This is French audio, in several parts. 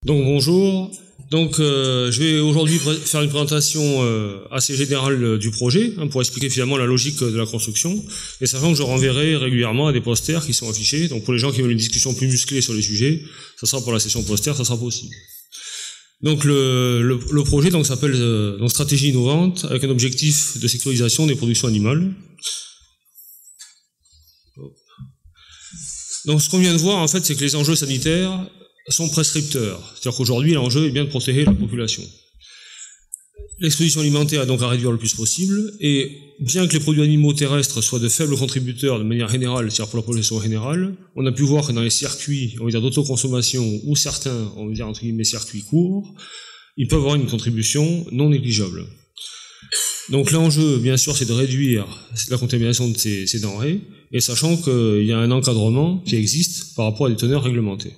Donc bonjour. Donc je vais aujourd'hui faire une présentation assez générale du projet pour expliquer finalement la logique de la construction, et sachant que je renverrai régulièrement à des posters qui sont affichés. Donc pour les gens qui veulent une discussion plus musclée sur les sujets, ça sera pour la session poster, ça sera possible. Donc le projet donc s'appelle donc stratégie innovante avec un objectif de sécurisation des productions animales. Donc ce qu'on vient de voir en fait, c'est que les enjeux sanitaires sont prescripteurs. C'est-à-dire qu'aujourd'hui, l'enjeu est bien de protéger la population. L'exposition alimentaire est donc à réduire le plus possible, et bien que les produits animaux terrestres soient de faibles contributeurs de manière générale, c'est-à-dire pour la population générale, on a pu voir que dans les circuits, on va dire d'autoconsommation, ou certains, on va dire entre guillemets circuits courts, ils peuvent avoir une contribution non négligeable. Donc l'enjeu, bien sûr, c'est de réduire la contamination de ces denrées, et sachant qu'il y a un encadrement qui existe par rapport à des teneurs réglementées.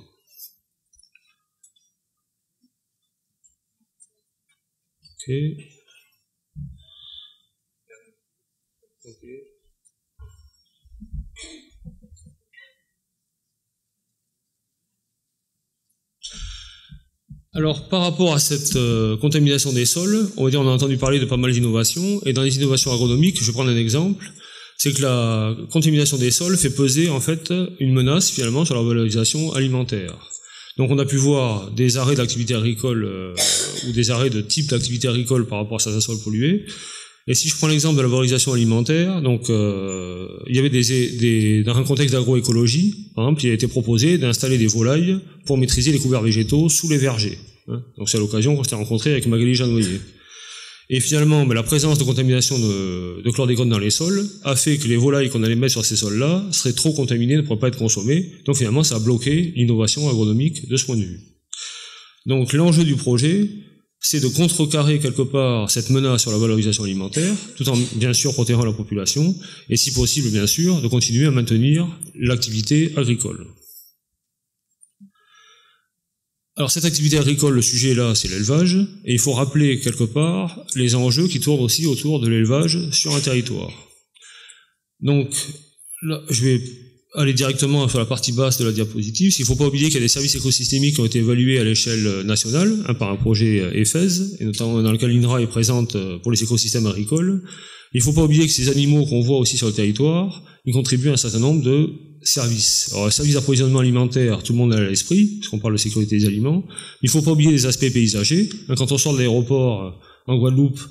Okay. Alors, par rapport à cette contamination des sols, on va dire on a entendu parler de pas mal d'innovations, et dans les innovations agronomiques, je vais prendre un exemple, c'est que la contamination des sols fait peser en fait une menace finalement sur la valorisation alimentaire. Donc on a pu voir des arrêts d'activité agricole ou des arrêts de type d'activité agricole par rapport à certains sols pollués. Et si je prends l'exemple de la valorisation alimentaire, donc il y avait dans un contexte d'agroécologie, par exemple, il a été proposé d'installer des volailles pour maîtriser les couverts végétaux sous les vergers. Donc c'est à l'occasion qu'on s'était rencontré avec Magali Janoyer. Et finalement, la présence de contamination de chlordécone dans les sols a fait que les volailles qu'on allait mettre sur ces sols-là seraient trop contaminées, ne pourraient pas être consommées. Donc finalement, ça a bloqué l'innovation agronomique de ce point de vue. Donc l'enjeu du projet, c'est de contrecarrer quelque part cette menace sur la valorisation alimentaire, tout en bien sûr protégeant la population, et si possible, bien sûr, de continuer à maintenir l'activité agricole. Alors cette activité agricole, le sujet là, c'est l'élevage, et il faut rappeler quelque part les enjeux qui tournent aussi autour de l'élevage sur un territoire. Donc là, je vais aller directement sur la partie basse de la diapositive. Il ne faut pas oublier qu'il y a des services écosystémiques qui ont été évalués à l'échelle nationale par un projet EFES, et notamment dans lequel l'INRA est présente pour les écosystèmes agricoles. Il ne faut pas oublier que ces animaux qu'on voit aussi sur le territoire, ils contribuent à un certain nombre de services. Alors, services d'approvisionnement alimentaire, tout le monde a à l'esprit, puisqu'on parle de sécurité des aliments. Il ne faut pas oublier les aspects paysagers. Quand on sort de l'aéroport en Guadeloupe,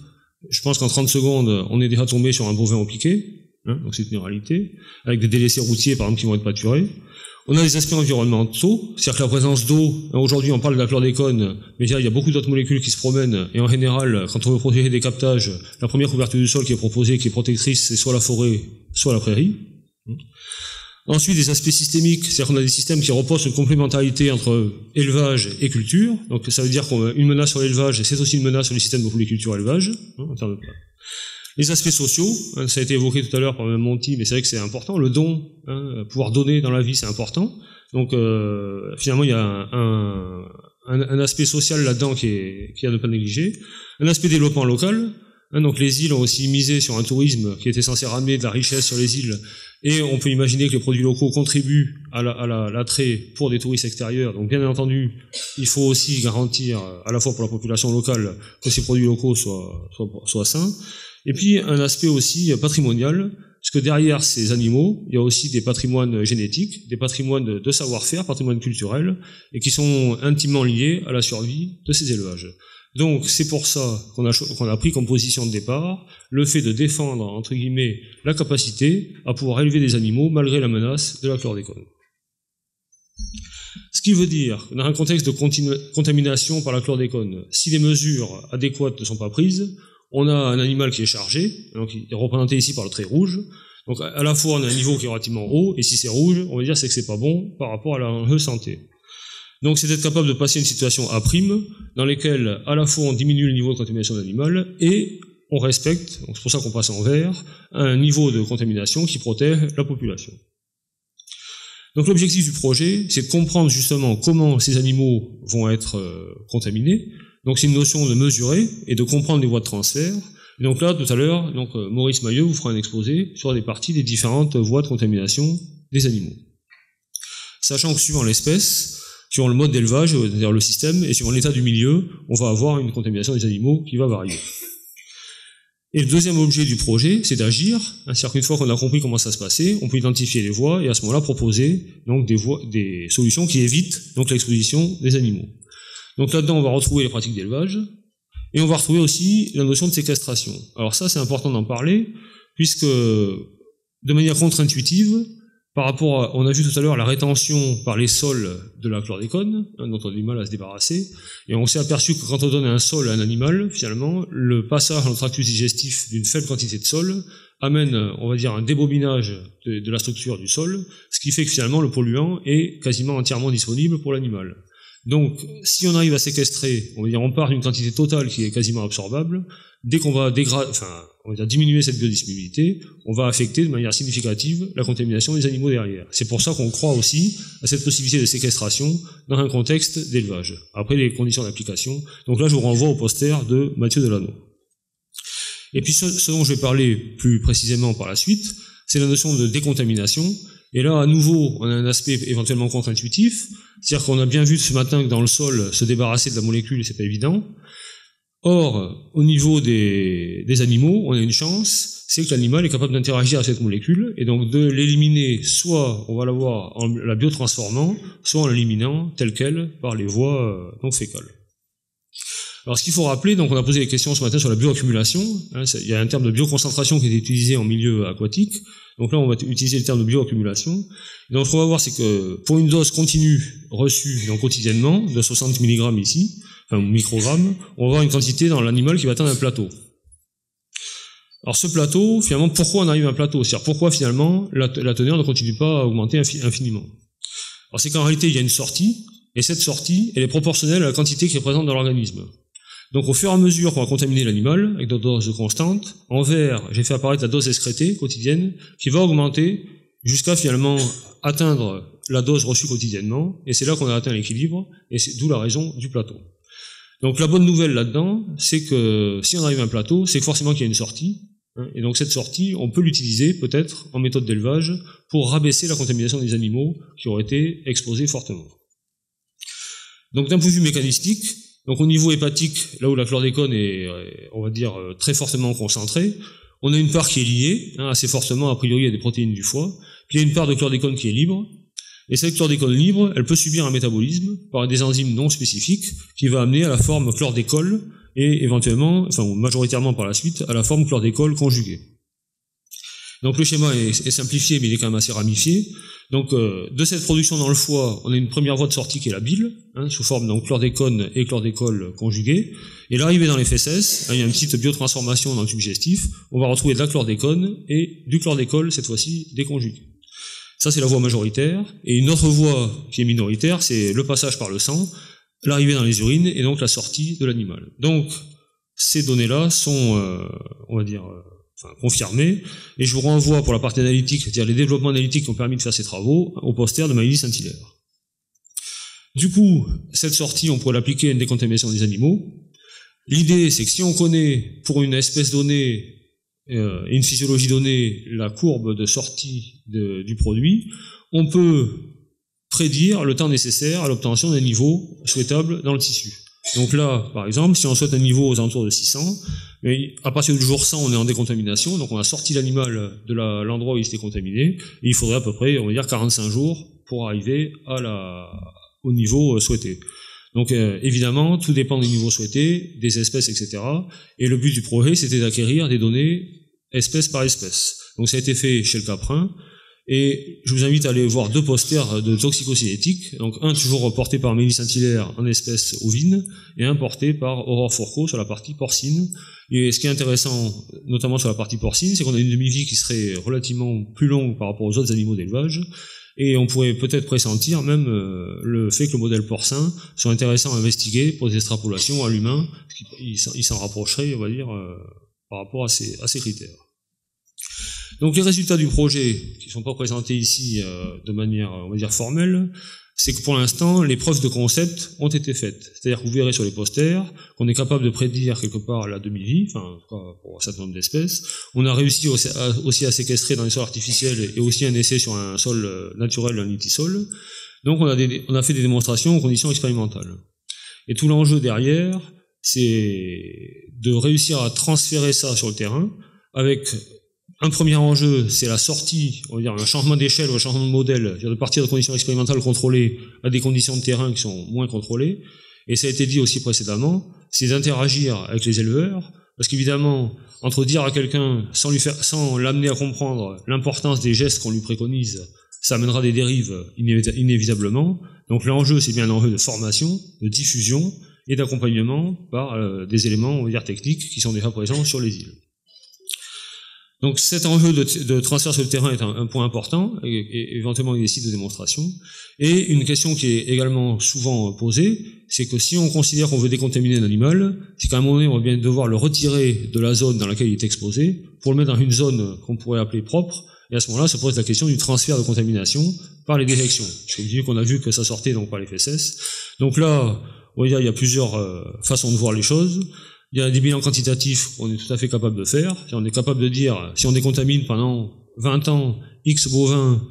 je pense qu'en 30 secondes, on est déjà tombé sur un bovin au piquet. Donc c'est une réalité, avec des délaissés routiers par exemple qui vont être pâturés. On a des aspects environnementaux, c'est-à-dire que la présence d'eau, aujourd'hui on parle de la chlordécone, mais il y a beaucoup d'autres molécules qui se promènent, et en général, quand on veut protéger des captages, la première couverture du sol qui est proposée, qui est protectrice, c'est soit la forêt, soit la prairie. Ensuite, des aspects systémiques, c'est-à-dire qu'on a des systèmes qui reposent sur une complémentarité entre élevage et culture, donc ça veut dire qu'une menace sur l'élevage, c'est aussi une menace sur les systèmes de polyculture élevage, en termes de les aspects sociaux, ça a été évoqué tout à l'heure par Monty, mais c'est vrai que c'est important. Le don, pouvoir donner dans la vie, c'est important. Donc finalement, il y a un aspect social là-dedans qui est à ne pas négliger. Un aspect développement local. Donc les îles ont aussi misé sur un tourisme qui était censé ramener de la richesse sur les îles, et on peut imaginer que les produits locaux contribuent à l'attrait pour des touristes extérieurs. Donc bien entendu, il faut aussi garantir à la fois pour la population locale que ces produits locaux soient sains. Et puis un aspect aussi patrimonial, parce que derrière ces animaux, il y a aussi des patrimoines génétiques, des patrimoines de savoir-faire, patrimoines culturels, et qui sont intimement liés à la survie de ces élevages. Donc c'est pour ça qu'on a pris comme position de départ le fait de défendre, entre guillemets, la capacité à pouvoir élever des animaux malgré la menace de la chlordécone. Ce qui veut dire que dans un contexte de contamination par la chlordécone, si les mesures adéquates ne sont pas prises, on a un animal qui est chargé, donc il est représenté ici par le trait rouge. Donc à la fois on a un niveau qui est relativement haut, et si c'est rouge, on va dire c'est que c'est pas bon par rapport à l'enjeu santé. Donc c'est d'être capable de passer une situation A', dans laquelle à la fois on diminue le niveau de contamination de l'animal, et on respecte, donc c'est pour ça qu'on passe en vert, un niveau de contamination qui protège la population. Donc l'objectif du projet, c'est de comprendre justement comment ces animaux vont être contaminés. Donc c'est une notion de mesurer et de comprendre les voies de transfert. Et donc là, tout à l'heure, Maurice Mailleux vous fera un exposé sur des parties des différentes voies de contamination des animaux. Sachant que suivant l'espèce, suivant le mode d'élevage, c'est-à-dire le système, et suivant l'état du milieu, on va avoir une contamination des animaux qui va varier. Et le deuxième objet du projet, c'est d'agir. C'est-à-dire qu'une fois qu'on a compris comment ça se passait, on peut identifier les voies et à ce moment-là proposer donc des solutions qui évitent donc l'exposition des animaux. Donc là-dedans, on va retrouver les pratiques d'élevage et on va retrouver aussi la notion de séquestration. Alors ça, c'est important d'en parler puisque de manière contre-intuitive, par rapport à, on a vu tout à l'heure la rétention par les sols de la chlordécone, dont on a du mal à se débarrasser, et on s'est aperçu que quand on donne un sol à un animal, finalement, le passage dans le tractus digestif d'une faible quantité de sol amène, on va dire, un débobinage de la structure du sol, ce qui fait que finalement le polluant est quasiment entièrement disponible pour l'animal. Donc, si on arrive à séquestrer, on va dire, on part d'une quantité totale qui est quasiment absorbable, dès qu'on va on va dire diminuer cette biodisponibilité, on va affecter de manière significative la contamination des animaux derrière. C'est pour ça qu'on croit aussi à cette possibilité de séquestration dans un contexte d'élevage. Après, les conditions d'application. Donc là, je vous renvoie au poster de Mathieu Delano. Et puis, ce dont je vais parler plus précisément par la suite, c'est la notion de décontamination. Et là, à nouveau, on a un aspect éventuellement contre-intuitif. C'est-à-dire qu'on a bien vu ce matin que dans le sol, se débarrasser de la molécule, c'est pas évident. Or, au niveau des animaux, on a une chance, c'est que l'animal est capable d'interagir avec cette molécule, et donc de l'éliminer, soit on va l'avoir en la biotransformant, soit en l'éliminant telle quelle par les voies donc fécales. Alors ce qu'il faut rappeler, donc on a posé des questions ce matin sur la bioaccumulation, il y a un terme de bioconcentration qui est utilisé en milieu aquatique, donc là on va utiliser le terme de bioaccumulation. Et donc ce qu'on va voir, c'est que pour une dose continue reçue donc quotidiennement, de 60 mg ici, enfin microgrammes, on va avoir une quantité dans l'animal qui va atteindre un plateau. Alors ce plateau, finalement, pourquoi on arrive à un plateau? C'est-à-dire pourquoi finalement la teneur ne continue pas à augmenter infiniment? Alors c'est qu'en réalité il y a une sortie, et cette sortie, elle est proportionnelle à la quantité qui est présente dans l'organisme. Donc au fur et à mesure qu'on va contaminer l'animal, avec des doses constantes, en vert, j'ai fait apparaître la dose excrétée quotidienne, qui va augmenter jusqu'à finalement atteindre la dose reçue quotidiennement, et c'est là qu'on a atteint l'équilibre, et c'est d'où la raison du plateau. Donc la bonne nouvelle là-dedans, c'est que si on arrive à un plateau, c'est forcément qu'il y a une sortie, et donc cette sortie, on peut l'utiliser peut-être en méthode d'élevage pour rabaisser la contamination des animaux qui auraient été exposés fortement. Donc d'un point de vue mécanistique, donc au niveau hépatique, là où la chlordécone est, on va dire, très fortement concentrée, on a une part qui est liée, assez fortement a priori à des protéines du foie, puis il y a une part de chlordécone qui est libre, et cette chlordécone libre, elle peut subir un métabolisme par des enzymes non spécifiques qui va amener à la forme chlordécole et éventuellement, enfin majoritairement par la suite, à la forme chlordécole conjuguée. Donc le schéma est simplifié, mais il est quand même assez ramifié. Donc de cette production dans le foie, on a une première voie de sortie qui est la bile, sous forme donc chlordécone et chlordécole conjuguée. Et l'arrivée dans les fesses, il y a une petite biotransformation dans le tube digestif, on va retrouver de la chlordécone et du chlordécole, cette fois-ci déconjugué. Ça c'est la voie majoritaire. Et une autre voie qui est minoritaire, c'est le passage par le sang, l'arrivée dans les urines et donc la sortie de l'animal. Donc ces données-là sont, on va dire, confirmées, et je vous renvoie pour la partie analytique, c'est-à-dire les développements analytiques qui ont permis de faire ces travaux, au poster de Maëlys Saint-Hilaire. Du coup, cette sortie, on pourrait l'appliquer à une décontamination des animaux. L'idée, c'est que si on connaît, pour une espèce donnée et une physiologie donnée, la courbe de sortie du produit, on peut prédire le temps nécessaire à l'obtention d'un niveau souhaitable dans le tissu. Donc là, par exemple, si on souhaite un niveau aux alentours de 600, à partir du jour 100, on est en décontamination, donc on a sorti l'animal de l'endroit où il s'était contaminé, et il faudrait à peu près, on va dire, 45 jours pour arriver au niveau souhaité. Donc évidemment, tout dépend du niveau souhaité, des espèces, etc. Et le but du projet, c'était d'acquérir des données espèce par espèce. Donc ça a été fait chez le caprin, et je vous invite à aller voir 2 posters de toxicocinétique, donc un toujours porté par Maëlys Saint-Hilaire en espèces ovines, et un porté par Aurore Fourcault sur la partie porcine. Et ce qui est intéressant, notamment sur la partie porcine, c'est qu'on a une demi-vie qui serait relativement plus longue par rapport aux autres animaux d'élevage, et on pourrait peut-être pressentir même le fait que le modèle porcin soit intéressant à investiguer pour des extrapolations à l'humain, il s'en rapprocherait, on va dire, par rapport à ces critères. Donc les résultats du projet, qui ne sont pas présentés ici de manière, on va dire, formelle, c'est que pour l'instant, les preuves de concept ont été faites. C'est-à-dire que vous verrez sur les posters qu'on est capable de prédire quelque part la demi-vie, enfin, pour un certain nombre d'espèces. On a réussi aussi à séquestrer dans les sols artificiels et aussi un essai sur un sol naturel, un litisol. Donc on a fait des démonstrations en conditions expérimentales. Et tout l'enjeu derrière, c'est de réussir à transférer ça sur le terrain avec un premier enjeu, c'est la sortie, on va dire un changement d'échelle ou un changement de modèle, c'est-à-dire de partir de conditions expérimentales contrôlées à des conditions de terrain qui sont moins contrôlées. Et ça a été dit aussi précédemment, c'est d'interagir avec les éleveurs, parce qu'évidemment, entre dire à quelqu'un, sans l'amener à comprendre l'importance des gestes qu'on lui préconise, ça amènera des dérives inévitablement. Donc l'enjeu, c'est bien un enjeu de formation, de diffusion et d'accompagnement par des éléments, on va dire, techniques qui sont déjà présents sur les îles. Donc cet enjeu de transfert sur le terrain est un point important, et éventuellement des sites de démonstration. Et une question qui est également souvent posée, c'est que si on considère qu'on veut décontaminer un animal, c'est qu'à un moment donné, on va bien devoir le retirer de la zone dans laquelle il est exposé, pour le mettre dans une zone qu'on pourrait appeler propre, et à ce moment-là, se pose la question du transfert de contamination par les déjections. Je vous dis qu'on a vu que ça sortait donc par les fesses. Donc là, on va dire, il y a plusieurs façons de voir les choses. Il y a des bilans quantitatifs qu'on est tout à fait capable de faire. On est capable de dire, si on décontamine pendant 20 ans X bovins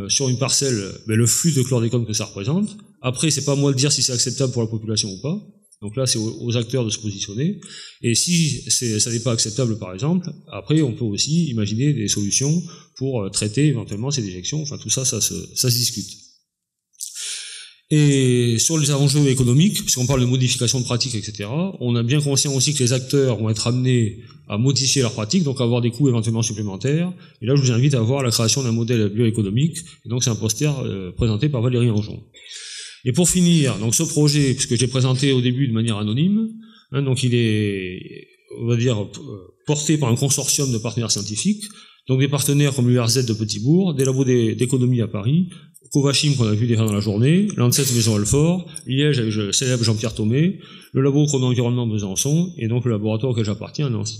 sur une parcelle, le flux de chlordécone que ça représente. Après, c'est pas à moi de dire si c'est acceptable pour la population ou pas. Donc là, c'est aux acteurs de se positionner. Et si ça n'est pas acceptable, par exemple, après, on peut aussi imaginer des solutions pour traiter éventuellement ces déjections. Enfin, tout ça, ça se discute. Et sur les enjeux économiques, puisqu'on parle de modification de pratiques, etc., on a bien conscience aussi que les acteurs vont être amenés à modifier leurs pratiques, donc à avoir des coûts éventuellement supplémentaires. Et là, je vous invite à voir la création d'un modèle bioéconomique. Et donc, c'est un poster présenté par Valérie Anjon. Et pour finir, donc ce projet, puisque j'ai présenté au début de manière anonyme, donc il est, on va dire, porté par un consortium de partenaires scientifiques, donc des partenaires comme l'URZ de Petit-Bourg, des labos d'économie à Paris, Covachim qu'on a vu déjà dans la journée, l'ANSES Maison-Alfort, Liège avec le célèbre Jean-Pierre Thomé, le labo Chrono-Environnement Besançon, et donc le laboratoire auquel j'appartiens à Nancy.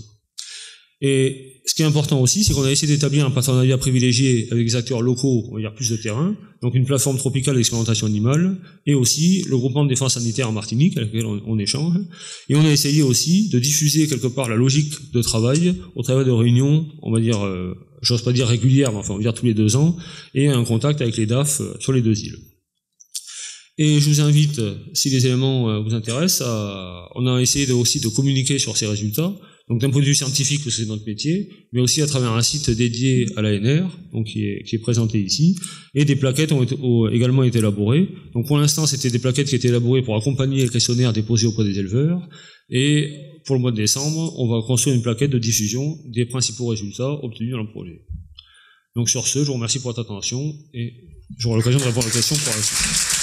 Et ce qui est important aussi, c'est qu'on a essayé d'établir un partenariat privilégié avec des acteurs locaux, on va dire plus de terrain, donc une plateforme tropicale d'expérimentation animale, et aussi le groupement de défense sanitaire en Martinique, avec lequel on échange. Et on a essayé aussi de diffuser quelque part la logique de travail au travers de réunions, on va dire, j'ose pas dire régulières, mais enfin on va dire tous les 2 ans, et un contact avec les DAF sur les 2 îles. Et je vous invite, si les éléments vous intéressent, on a essayé aussi de communiquer sur ces résultats, donc d'un point de vue scientifique, parce que c'est notre métier, mais aussi à travers un site dédié à l'ANR, donc qui est présenté ici, et des plaquettes ont également été élaborées. Donc pour l'instant, c'était des plaquettes qui étaient élaborées pour accompagner les questionnaires déposés auprès des éleveurs, et pour le mois de décembre, on va construire une plaquette de diffusion des principaux résultats obtenus dans le projet. Donc sur ce, je vous remercie pour votre attention, et j'aurai l'occasion de répondre aux questions pour la suite.